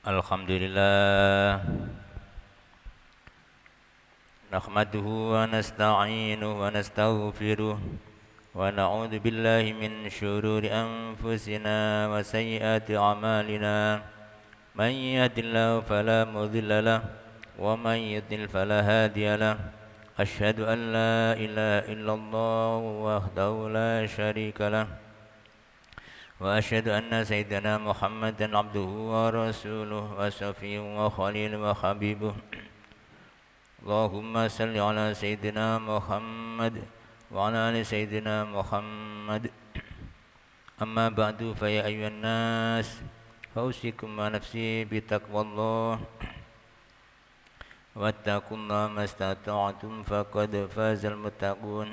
Alhamdulillah nahmaduhu wa nasta'inuhu wa nastaghfiruh wa na'udzu billahi min syururi anfusina wa sayyiati a'malina man yahdihillahu fala mudilla lahu wa man yudlil fala hadiya lahu asyhadu an la ilaha illallah wahdahu la syarika lahu وأشهد أن سيدنا محمدا عبده ورسوله وصفيه وخليله وحبيبه اللهم صل على سيدنا محمد وعلى آل سيدنا محمد أما بعد فيا أيها الناس أوصيكم ونفسي بتقوى الله واتقوا الله ما استطعتم فقد فاز المتقون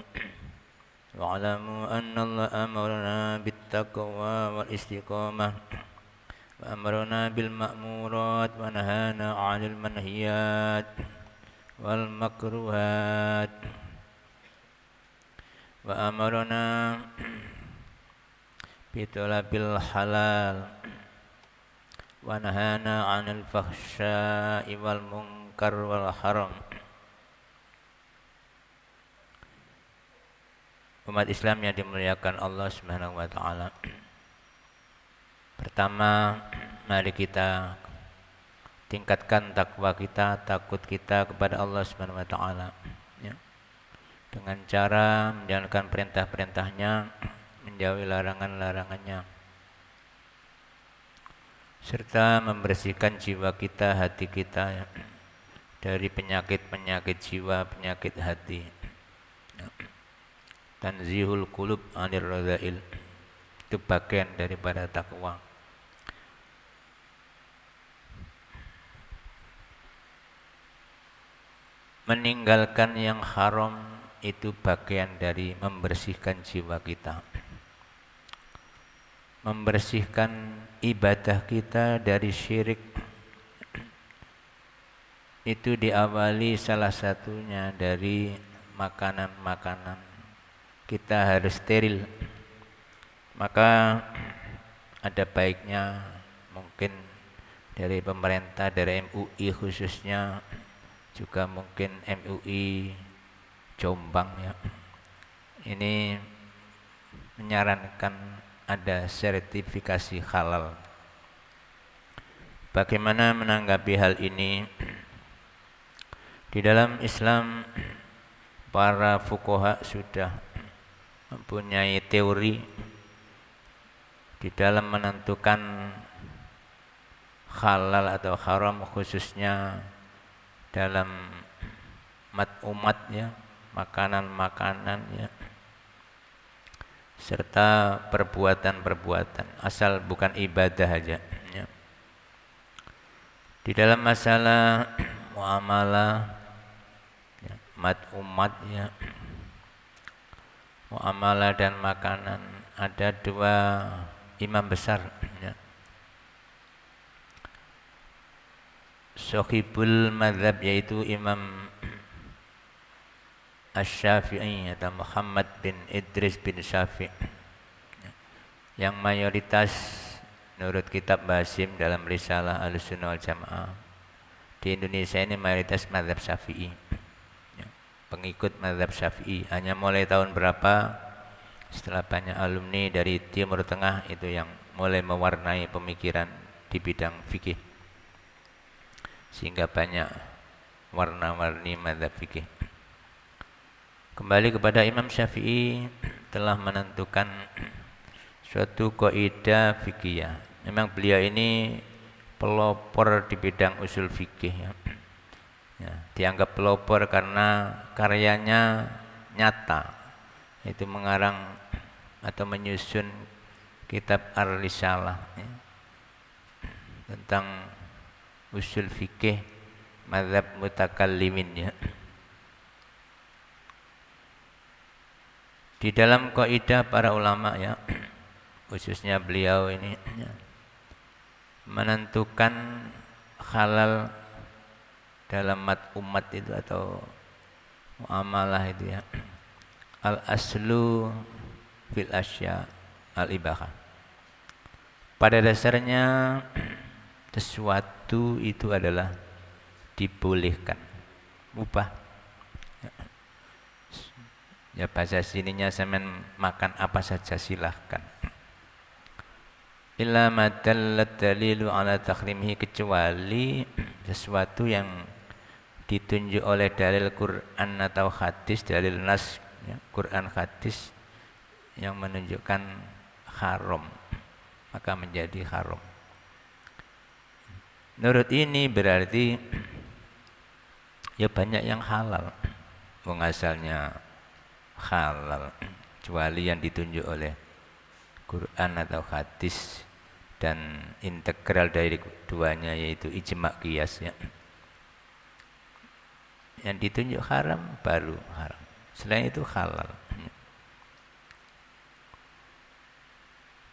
واعلموا أن الله أمرنا بالتقوى والاستقامة وأمرنا بالمأمورات ونهانا عن المنهيات والمكروهات وأمرنا بطلب الحلال ونهانا عن الفحشاء والمنكر والحرام. Umat Islam yang dimuliakan Allah Subhanahu wa taala. Pertama, mari kita tingkatkan takwa kita, takut kita kepada Allah Subhanahu wa taala, ya. Dengan cara menjalankan perintah-perintahnya, menjauhi larangan-larangannya. Serta membersihkan jiwa kita, hati kita, ya, dari penyakit-penyakit jiwa, penyakit hati. Ya. Tanzihul qulub 'anir radha'il, itu bagian daripada takwa. Meninggalkan yang haram itu bagian dari membersihkan jiwa kita, membersihkan ibadah kita dari syirik. Itu diawali salah satunya dari makanan-makanan. Kita harus steril. Maka ada baiknya mungkin dari pemerintah, dari MUI khususnya, juga mungkin MUI Jombang, ya, ini menyarankan ada sertifikasi halal. Bagaimana menanggapi hal ini? Di dalam Islam para fuqaha sudah mempunyai teori di dalam menentukan halal atau haram, khususnya dalam umat, ya, makanan-makanan, ya, serta perbuatan-perbuatan, asal bukan ibadah aja, ya. Di dalam masalah muamalah, ya, umat, ya, muamalah dan makanan, ada dua imam besar, ya. Sohibul madhab, yaitu Imam Asy-Syafi'i atau Muhammad bin Idris bin Syafi', yang mayoritas menurut kitab Basim dalam risalah Ahlussunnah wal Jamaah di Indonesia ini mayoritas madhab Syafi'i, ya, pengikut madhab Syafi'i. Hanya mulai tahun berapa setelah banyak alumni dari Timur Tengah itu yang mulai mewarnai pemikiran di bidang fikih, sehingga banyak warna-warni mazhab fikih. Kembali kepada Imam Syafi'i, telah menentukan suatu kaidah fikih. Memang beliau ini pelopor di bidang usul fikih, ya. Ya, dianggap pelopor karena karyanya nyata, itu mengarang atau menyusun kitab Ar-Risalah, ya, tentang usul fikih mazhab mutakallimin, ya. Di dalam kaidah para ulama, ya, khususnya beliau ini, ya, menentukan halal dalam umat itu atau muamalah itu, ya, al aslu fil asya al ibahah. Pada dasarnya sesuatu sesuatu itu adalah dibolehkan, mubah. Ya bahasa sininya sampean makan apa saja silahkan. Illa ma dallat dalilu ala takhrimihi, kecuali sesuatu yang ditunjuk oleh dalil Quran atau hadis, dalil nas ya, Quran hadis yang menunjukkan haram, maka menjadi haram. Menurut ini berarti ya banyak yang halal, wong asalnya halal, kecuali yang ditunjuk oleh Quran atau hadis dan integral dari keduanya yaitu ijma' qiyas ya. Yang ditunjuk haram baru haram, selain itu halal.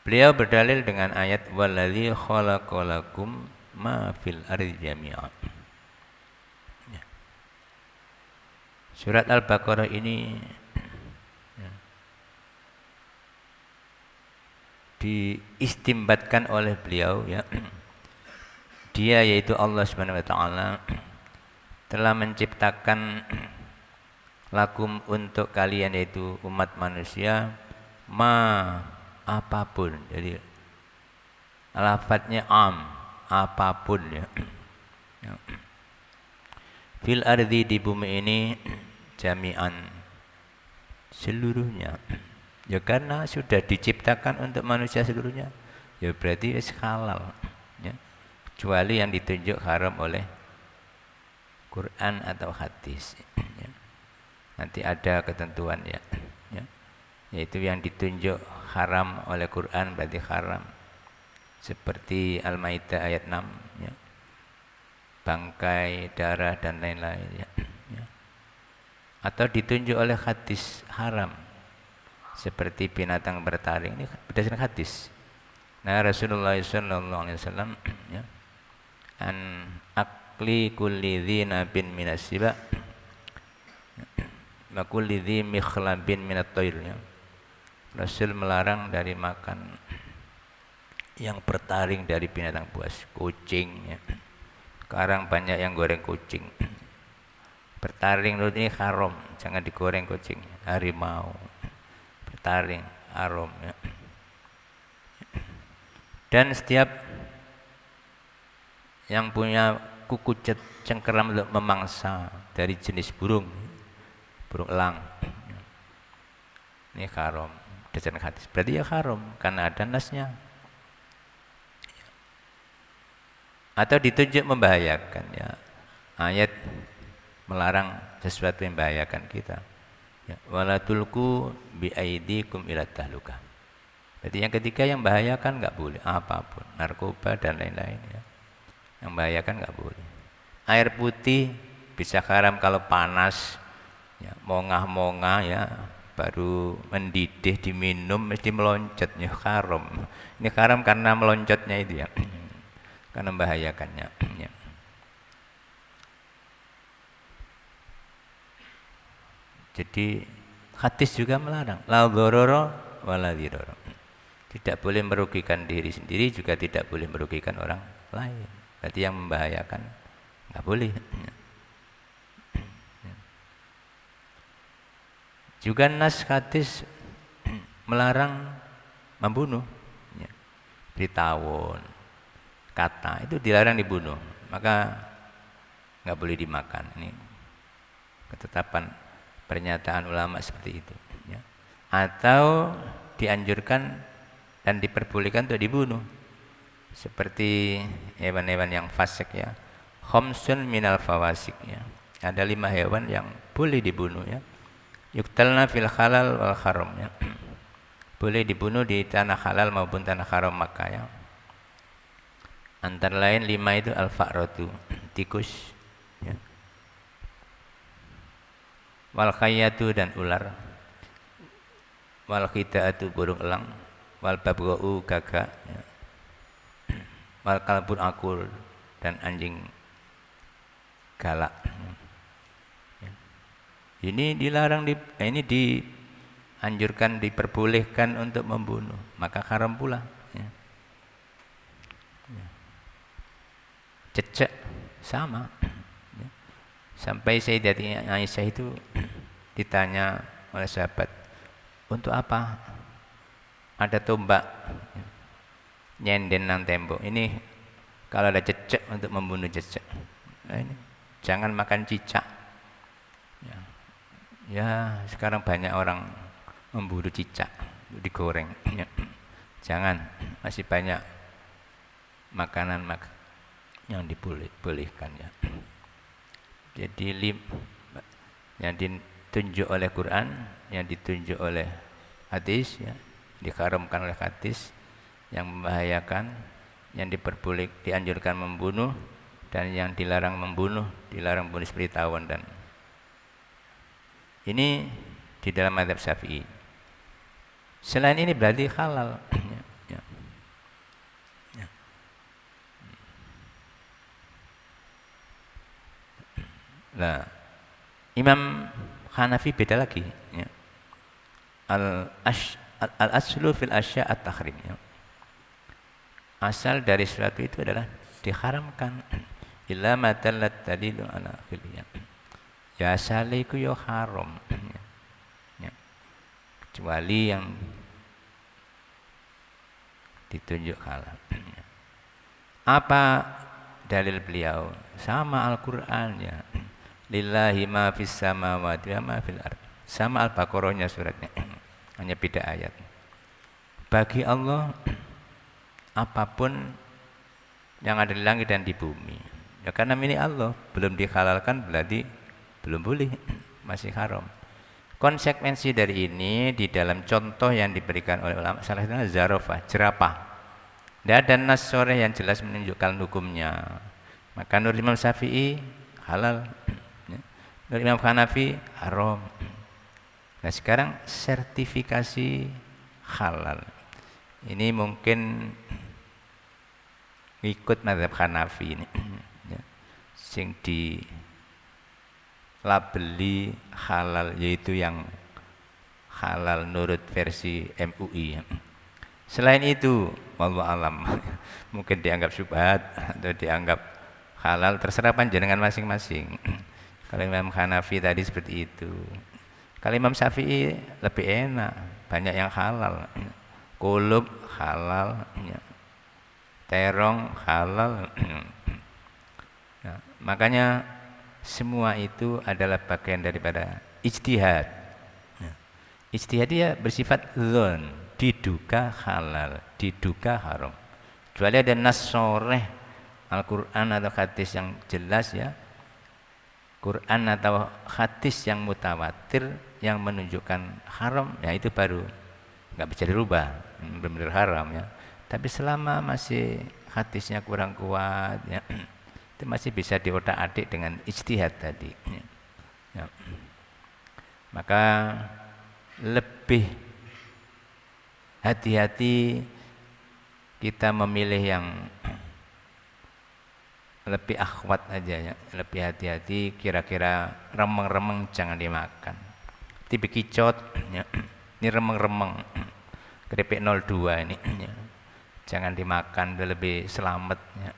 Beliau berdalil dengan ayat waladzi khalaqalakum ma fil ardi jami'a. Surat Al-Baqarah ini diistimbatkan oleh beliau ya. Dia yaitu Allah Subhanahu wa taala telah menciptakan lakum untuk kalian yaitu umat manusia apapun. Jadi lafadznya apapun ya. Fil ardi, di bumi ini, jami'an, seluruhnya. Ya karena sudah diciptakan untuk manusia seluruhnya, ya berarti halal ya. Kecuali yang ditunjuk haram oleh Quran atau hadis ya. Nanti ada ketentuan ya, yaitu yang ditunjuk haram oleh Quran berarti haram, seperti Al-Maidah ayat 6 ya. Bangkai, darah dan lain-lain ya. Atau ditunjuk oleh hadis haram, seperti binatang bertaring, ini berdasarkan hadis. Nah Rasulullah SAW ya, an akli kulli dhi nabin minas siba wa kulli dhi mikhlabin minat thair ya. Rasul melarang dari makan yang bertaring dari binatang buas, kucing ya. Sekarang banyak yang goreng kucing. Bertaring ini haram, jangan digoreng kucing. Harimau bertaring haram ya. Dan setiap yang punya kuku cengkeram untuk memangsa dari jenis burung elang, ini haram berdasarkan hadis. Berarti ya haram karena ada nasnya. Atau ditunjuk membahayakan ya. Ayat melarang sesuatu yang membahayakan kita. Ya, wala tulqu bi aidikum ila tahlukah. Berarti yang ketiga yang membahayakan enggak boleh, apapun, narkoba dan lain-lain ya. Yang membahayakan enggak boleh. Air putih bisa haram kalau panas ya, mongah-mongah ya, baru mendidih diminum mesti meloncotnya haram. Ini haram karena meloncotnya itu ya. Karena membahayakannya ya. Jadi hadis juga melarang la dharara wala dhirara. Tidak boleh merugikan diri sendiri, juga tidak boleh merugikan orang lain. Berarti yang membahayakan enggak boleh. Juga nas hadis melarang membunuh ya. Ditawon, kata itu dilarang dibunuh, maka nggak boleh dimakan. Ini ketetapan pernyataan ulama seperti itu ya. Atau dianjurkan dan diperbolehkan untuk dibunuh, seperti hewan-hewan yang fasik ya. Khamsun minal fawasik ya. Ada 5 hewan yang boleh dibunuh ya. Yuktalna fil halal wal haram ya. Boleh dibunuh di tanah halal maupun tanah haram Makkah ya. Antara lain 5 itu al-fa'ratu, tikus ya. Wal khayyatu, dan ular. Wal khida'atu, burung elang. Wal babga'u, gagak ya. Wal kalbun akul, dan anjing galak ya. Ini dilarang ini dianjurkan, diperbolehkan untuk membunuh, maka haram pula ya. cecek sama. Sampai Sayyidatina Aisyah itu ditanya oleh sahabat, untuk apa ada tombak nyenden nang tembok ini, kalau ada cecek untuk membunuh cecek. Nah, ini jangan makan cicak. Ya, sekarang banyak orang memburu cicak digoreng. Ya. Jangan, masih banyak makanan yang dibolehkan ya. Jadi yang ditunjuk oleh Quran, yang ditunjuk oleh hadis ya, diharamkan oleh hadis, yang membahayakan, yang dianjurkan membunuh, dan yang dilarang membunuh, dilarang membunuh seperti tawon. Dan ini di dalam mazhab Syafi'i. Selain ini berarti halal. Ya. Ya. Nah, Imam Hanafi beda lagi. Ya. Al-aslu fil asya at-tahrim. Ya. Asal dari sesuatu itu adalah diharamkan. Illa ma dallat dalilu ala khiliyah. Ya asale iku ya haram. Ya. Kecuali yang ditunjuk halal. Ya. Apa dalil beliau? Sama Al-Qur'an ya. Lillahi ma fis samawati wa ma fil ardh. Sama Al-Baqarahnya suratnya. Hanya beda ayat. Bagi Allah apapun yang ada di langit dan di bumi. Ya karena milik Allah, belum dihalalkan berarti belum boleh, masih haram. Konsekuensi dari ini di dalam contoh yang diberikan oleh ulama salah satunya zarofah, jerapah. Tidak ada nas sore yang jelas menunjukkan hukumnya. Maka menurut Imam Syafi'i halal, menurut Imam Hanafi haram. Nah sekarang sertifikasi halal ini mungkin ikut mazhab Hanafi ini, ya. Sing di labeli halal yaitu yang halal menurut versi MUI. Selain itu, wallahu alam, mungkin dianggap syubhat atau dianggap halal, terserah panjenengan masing-masing. Kalau Imam Hanafi tadi seperti itu. Kalau Imam Syafi'i lebih enak, banyak yang halal. Kulub halal, terong halal. Nah, makanya semua itu adalah bagian daripada ijtihad. Ijtihad dia bersifat dzon, diduga halal, diduga haram. Kecuali ada nas sharih Al-Qur'an atau hadis yang jelas ya. Quran atau hadis yang mutawatir yang menunjukkan haram, ya itu baru nggak bisa dirubah, benar-benar haram ya. Tapi selama masih hadisnya kurang kuat ya, itu masih bisa diotak-atik dengan ijtihad tadi ya. Maka lebih hati-hati kita memilih yang lebih akhwat aja ya, lebih hati-hati, kira-kira remeng-remeng jangan dimakan. Tipe kicot ya. Ini remeng-remeng keripik 02 ini ya. Jangan dimakan, lebih selamat ya.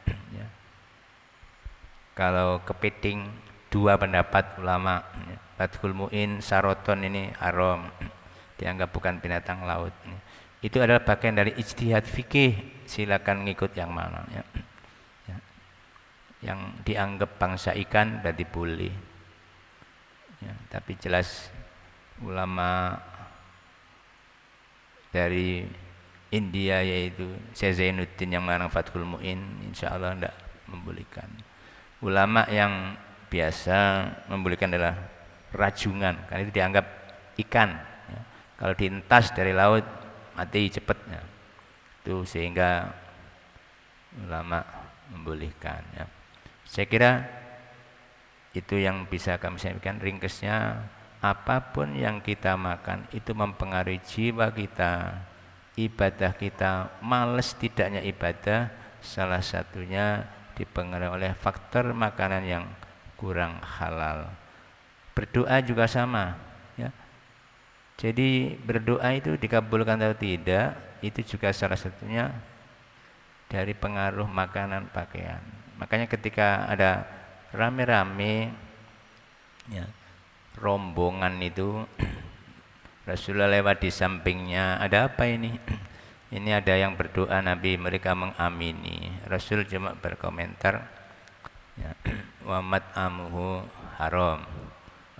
Kalau kepiting, dua pendapat ulama ya. Fathul Mu'in, saroton ini haram, dianggap bukan binatang laut ya. Itu adalah bagian dari ijtihad fikih, silakan ngikut yang mana ya. Yang dianggap bangsa ikan berarti boleh ya, tapi jelas ulama dari India yaitu Syekh Zainuddin yang melarang Fathul Mu'in insya Allah tidak membolehkan. Ulama yang biasa membolehkan adalah rajungan, karena itu dianggap ikan ya. Kalau dientas dari laut mati cepat ya. Itu sehingga ulama membolehkan ya. Saya kira itu yang bisa kami sampaikan ringkasnya. Apapun yang kita makan itu mempengaruhi jiwa kita, ibadah kita, males tidaknya ibadah, salah satunya dipengaruhi oleh faktor makanan yang kurang halal. Berdoa juga sama ya. Jadi berdoa itu dikabulkan atau tidak, itu juga salah satunya dari pengaruh makanan pakaian. Makanya ketika ada rame-rame ya, rombongan itu Rasulullah lewat di sampingnya, ada apa ini? Ini ada yang berdoa, Nabi mereka mengamini. Rasul cuma berkomentar, ya, wa mat'amuhu haram,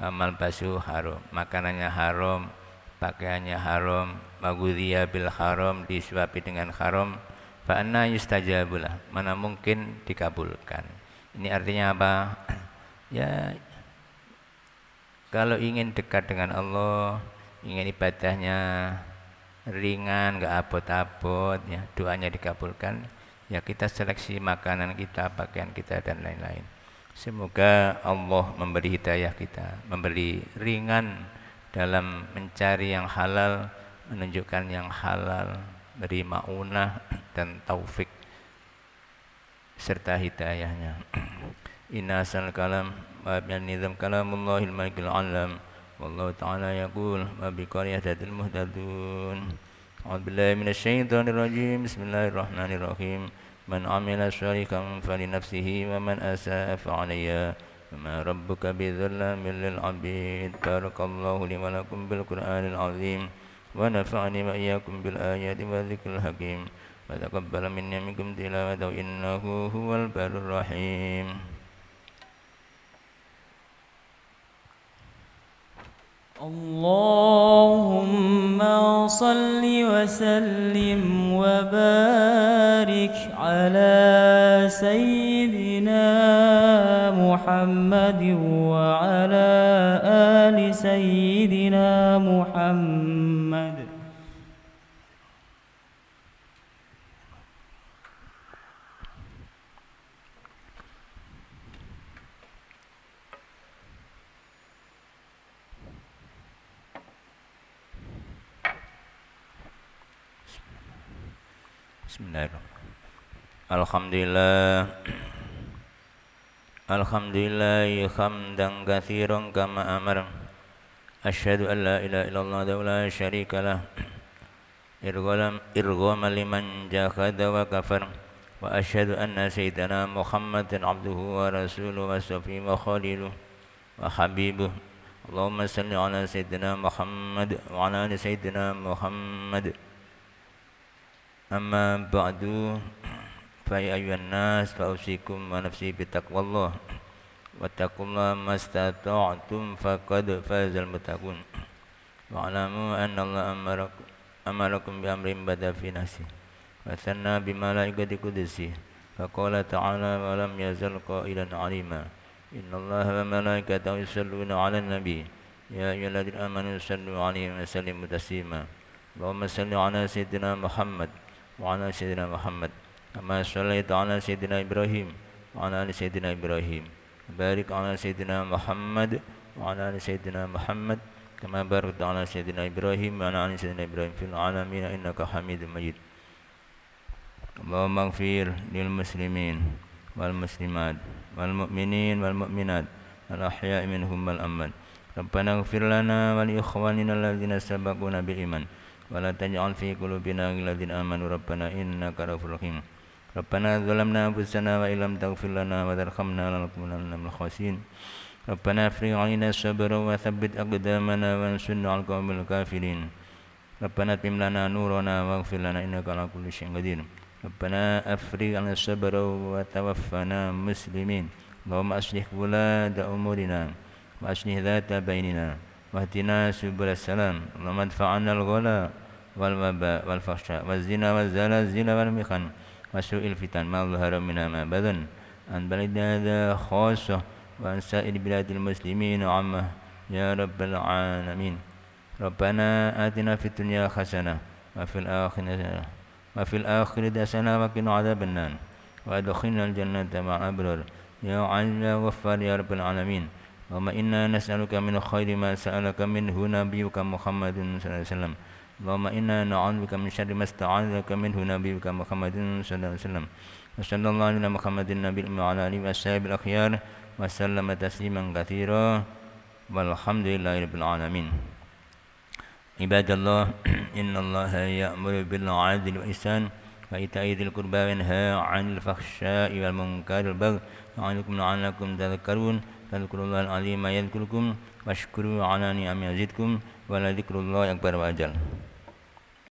amal basu haram, makanannya haram, pakaiannya haram, maghudhiya bil haram, disuapi dengan haram, fa anna yustajabulah, mana mungkin dikabulkan. Ini artinya apa? Ya, kalau ingin dekat dengan Allah, ingin ibadahnya ringan, nggak abot-abot, ya doanya dikabulkan, ya kita seleksi makanan kita, pakaian kita dan lain-lain. Semoga Allah memberi hidayah kita, memberi ringan dalam mencari yang halal, menunjukkan yang halal, beri maunah dan taufik serta hidayahnya. Inna asal kalam wa bi'an nizam kalamullahil malikil alam. Wallahu ta'ala yaqul wa biqariyah dadil muhtadun. A'udzubillahi minasyaitonir rajim. Bismillahirrahmanirrahim. Man 'amila shalihan falinafsihi wa man asa'a fa'alayha. Wa rabbuka bidzallamin lil 'abid. Barakallahu li wa lakum bil Qur'anil 'azim wa nafa'ani wa iyyakum bil ayati wa dzikril hakim. Wa taqabbal minni minkum tilawatahu innahu huwal barur rahim. اللهم صل وسلم وبارك على سيدنا محمد وعلى آل سيدنا محمد. Bismillahirrahmanirrahim. Alhamdulillah. Alhamdulillah hamdan katsiran kama amara. Asyhadu an la ilaha illallah wa la syarika lah. Irghama liman jahada wa kafar. Wa asyhadu anna sayyidana Muhammadan abduhu wa rasuluhu wa safiyyu wa khaliluhu wa habibuhu. Allahumma salli ala sayyidina Muhammad wa ala ali sayyidina Muhammad. Amma ba'du, fa ya ayyuhan nas fa'usikum wa nafsi bitaqwallah wattaqullaha mastata'tum faqad fazal muttaqun wa alamu anna Allah amarakum bi amrin bada fi nafsi wa thanna bi malaikati qudusi fa qala ta'ala wa lam yazal qailan 'alima innallaha wa malaikatahu yusalluna 'alan nabi ya ayyuhalladzina amanu sallu 'alaihi wa sallimu taslima. Allahumma salli 'ala sayyidina Muhammad وعلى سيدنا محمد كما صليت على سيدنا إبراهيم وعلى آل سيدنا إبراهيم بارك على سيدنا محمد وعلى آل سيدنا محمد كما باركت على سيدنا إبراهيم وعلى آل سيدنا إبراهيم في العالمين إنك حميد مجيد. اللهم اغفر للمسلمين والمسلمات والمؤمنين والمؤمنات الأحياء منهم والأموات. ربنا اغفر لنا ولإخواننا الذين سبقونا بالإيمان ولا تجعل في قلوبنا غلا للذين آمنوا ربنا إنك رؤوف رحيم. ربنا ظلمنا أنفسنا وإن لم تغفر لنا وترحمنا لنكونن من الخاسرين. ربنا افرغ علينا صبرا وثبت أقدامنا وانصرنا على القوم الكافرين. ربنا اتمم لنا نورنا واغفر لنا إنك على كل شيء قدير. ربنا افرغ علينا صبرا وتوفنا مسلمين. اللهم أصلح ولاة أمورنا وأصلح ذات بيننا واهدنا سبل السلام. اللهم ادفع عنا الغلا والوباء والفحشاء والزنا والزلازل والمحن وسوء الفتن ما ظهر منها ما بطن عن بلدنا هذا خاصة وعن سائر بلاد المسلمين عامة يا رب العالمين. ربنا آتنا في الدنيا حسنة وفي الآخرة حسنة وقنا عذاب النار وأدخلنا الجنة مع الأبرار يا عزيز يا غفار يا رب العالمين. اللهم إنا نسألك من خير ما سألك منه نبيك محمد صلى الله عليه وسلم. اللهم إنا نعوذ بك من شر ما استعاذك منه نبيك محمد صلى الله عليه وسلم. وصلى الله على محمد النبي وعلى آله وصحبه الأخيار وسلم تسليما كثيرا والحمد لله رب العالمين. عباد الله إن الله يأمر بالعدل والإحسان وإيتاء ذي القربى وينهى عن الفحشاء والمنكر والبغي يعظكم لعلكم تذكرون فاذكروا الله العظيم يذكركم واشكروا على نعمه يزدكم ولذكر الله أكبر وأجل.